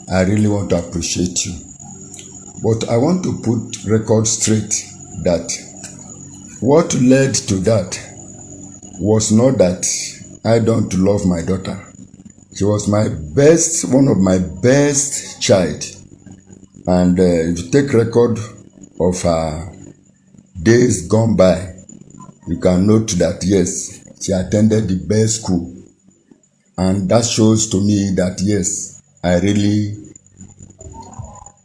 I really want to appreciate you. But I want to put record straight that what led to that was not that I don't love my daughter. She was one of my best child. And if you take record of her days gone by, you can note that yes, she attended the best school. And that shows to me that yes, I really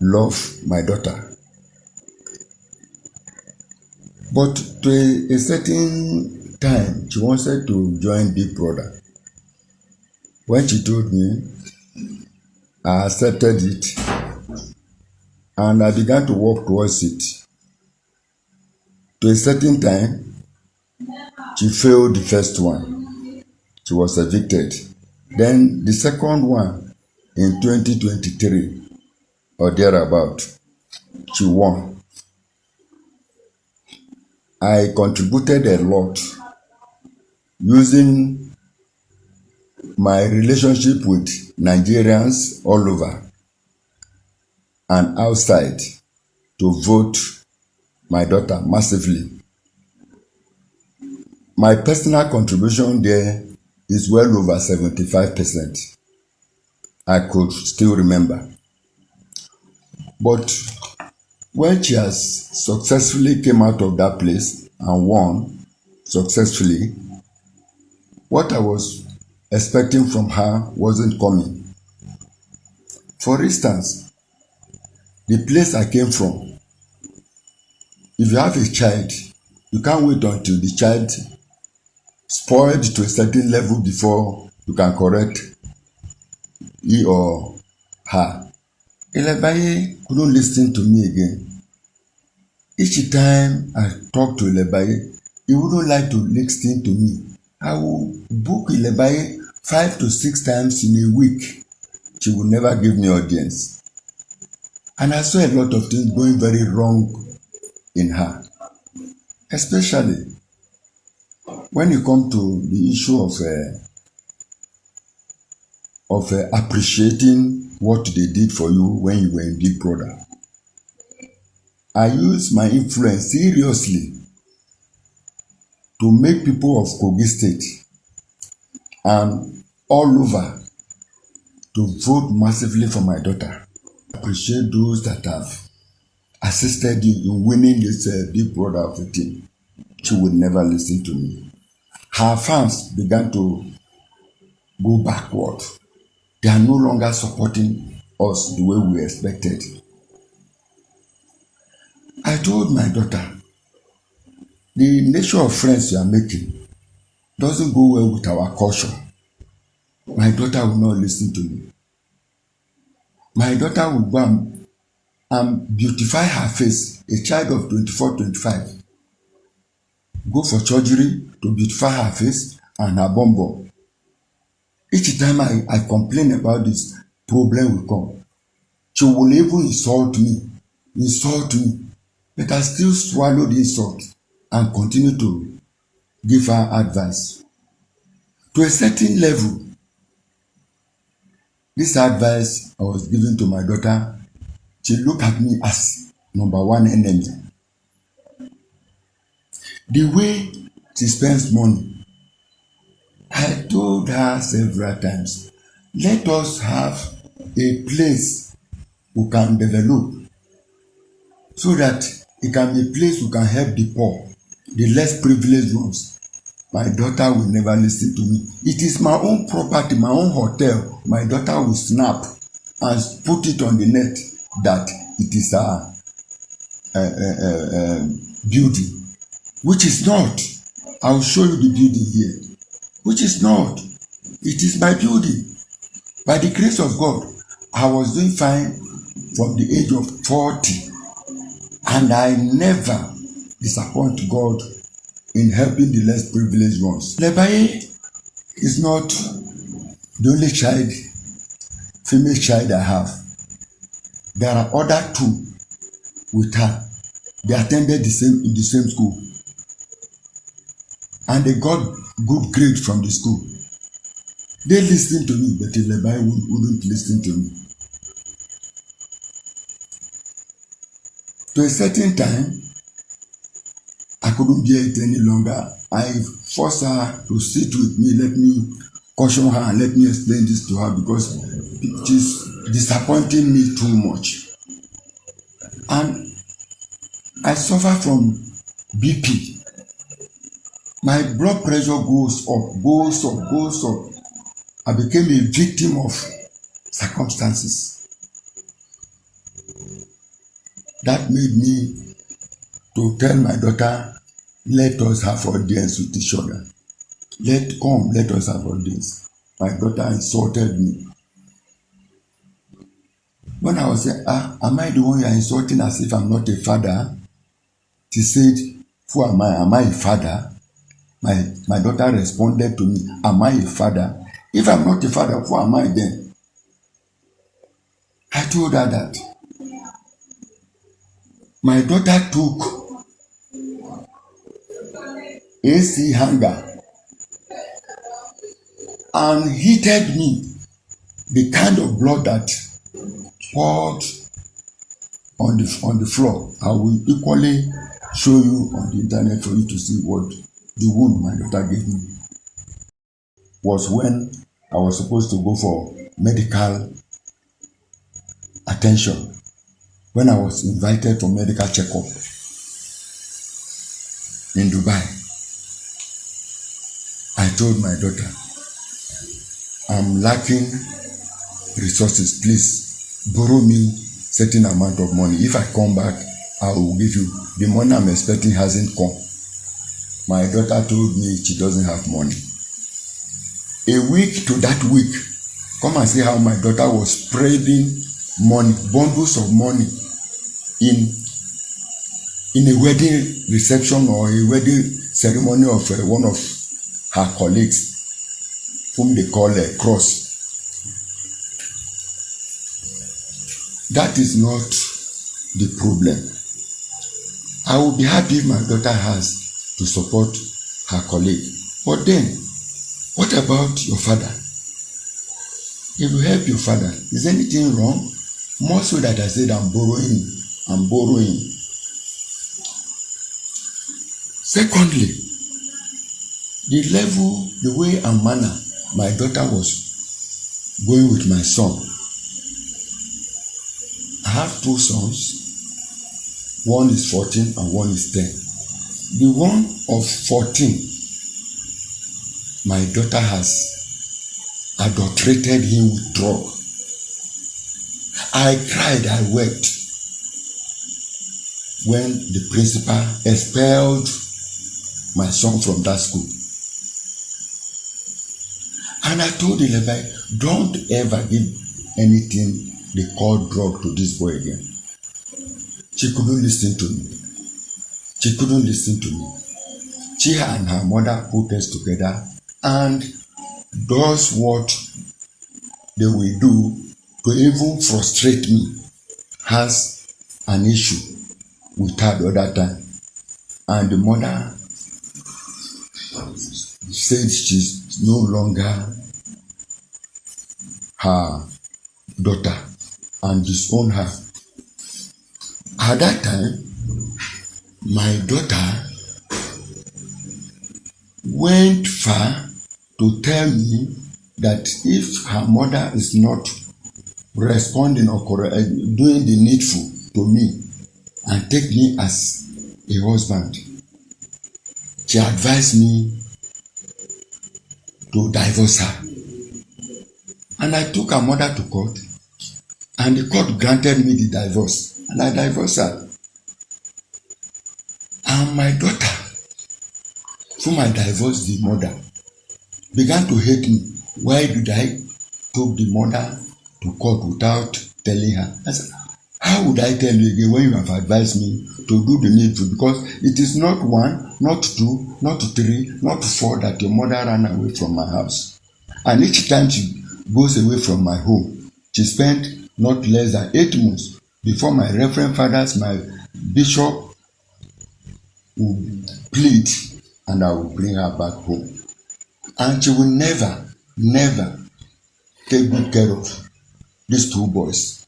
love my daughter. But to a certain time, she wanted to join Big Brother. When she told me, I accepted it and I began to work towards it. To a certain time, she failed the first one. She was evicted. Then the second one in 2023 or thereabout, she won. I contributed a lot using my relationship with Nigerians all over and outside to vote my daughter massively. My personal contribution there is well over 75%. I could still remember. But when she has successfully came out of that place and won successfully, what I was expecting from her wasn't coming. For instance, the place I came from, if you have a child, you can't wait until the child spoiled to a certain level before you can correct he or her. Ilebaye couldn't listen to me again. Each time I talk to Ilebaye, he wouldn't like to listen to me. I will book Ilebaye 5 to 6 times in a week. She will never give me audience. And I saw a lot of things going very wrong in her. Especially when you come to the issue of appreciating what they did for you when you were in Big Brother. I use my influence seriously to make people of Kogi State and all over to vote massively for my daughter. I appreciate those that have assisted you in winning this Big Brother of the team. She would never listen to me. Her fans began to go backward. They are no longer supporting us the way we expected. I told my daughter, the nature of friends you are making doesn't go well with our culture. My daughter will not listen to me. My daughter will go and beautify her face, a child of 24, 25. Go for surgery to beautify her face and her bum bum. Each time I complain about this, problem will come. She will even insult me, but I still swallow the insult and continue to give her advice. To a certain level, this advice I was giving to my daughter, she looked at me as number one enemy. The way she spends money, I told her several times, let us have a place we can develop so that it can be a place we can help the poor, the less privileged ones. My daughter will never listen to me. It is my own property, my own hotel. My daughter will snap and put it on the net that it is a building, which is not. I will show you the building here, which is not. It is my building. By the grace of God, I was doing fine from the age of 40, and I never disappoint God in helping the less privileged ones. Ilebaye is not the only child, female child I have. There are other 2 with her. They attended in the same school, and they got good grades from the school. They listened to me, but Ilebaye wouldn't listen to me. To a certain time, I couldn't bear it any longer. I forced her to sit with me, let me caution her and let me explain this to her because it is disappointing me too much. And I suffer from BP. My blood pressure goes up, goes up, goes up. I became a victim of circumstances. That made me to tell my daughter, let us have audience with each other. Let us have audience. My daughter insulted me. When I was saying, am I the one you are insulting as if I'm not a father? She said, who am I? Am I a father? My daughter responded to me, am I a father? If I'm not a father, who am I then? I told her that. My daughter took AC hanger and heated me. The kind of blood that poured on the floor. I will equally show you on the internet for you to see what the wound my daughter gave me. Was when I was supposed to go for medical attention. When I was invited for medical checkup in Dubai, I told my daughter, I'm lacking resources. Please borrow me certain amount of money. If I come back, I will give you. The money I'm expecting hasn't come. My daughter told me she doesn't have money. A week to that week, come and see how my daughter was spreading money, bundles of money in a wedding reception or a wedding ceremony of one of her colleagues, whom they call a cross. That is not the problem. I will be happy if my daughter has to support her colleague. But then, what about your father? If you help your father, is anything wrong? More so that I said I'm borrowing. Secondly, the way and manner my daughter was going with my son. I have two sons. One is 14 and one is 10. The one of 14, my daughter has adulterated him with drug. I cried, I wept when the principal expelled my son from that school. And I told ilebaye, don't ever give anything they call drug to this boy again. She couldn't listen to me. She and her mother put us together and does what they will do to even frustrate me. Has an issue with her the other time. And the mother said she's no longer her daughter and disown her. At that time, my daughter went far to tell me that if her mother is not responding or doing the needful to me and take me as a husband, she advised me to divorce her. And I took her mother to court, and the court granted me the divorce, and I divorced her. And my daughter, whom I divorced the mother, began to hate me. Why did I take the mother to court without telling her? I said, how would I tell you again when you have advised me to do the needful? Because it is not one, not two, not three, not four that your mother ran away from my house. And each time she goes away from my home, she spent not less than 8 months before my reverend fathers, my bishop, will plead, and I will bring her back home. And she will never take good care of these two boys.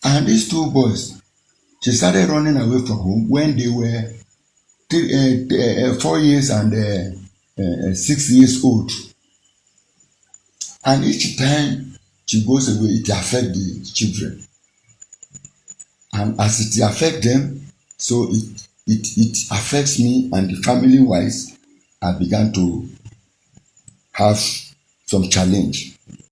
And these two boys She started running away from home when they were 4 years and 6 years old. And each time she goes away, it affects the children. And as it affects them, so it affects me, and the family wise, I began to have some challenge.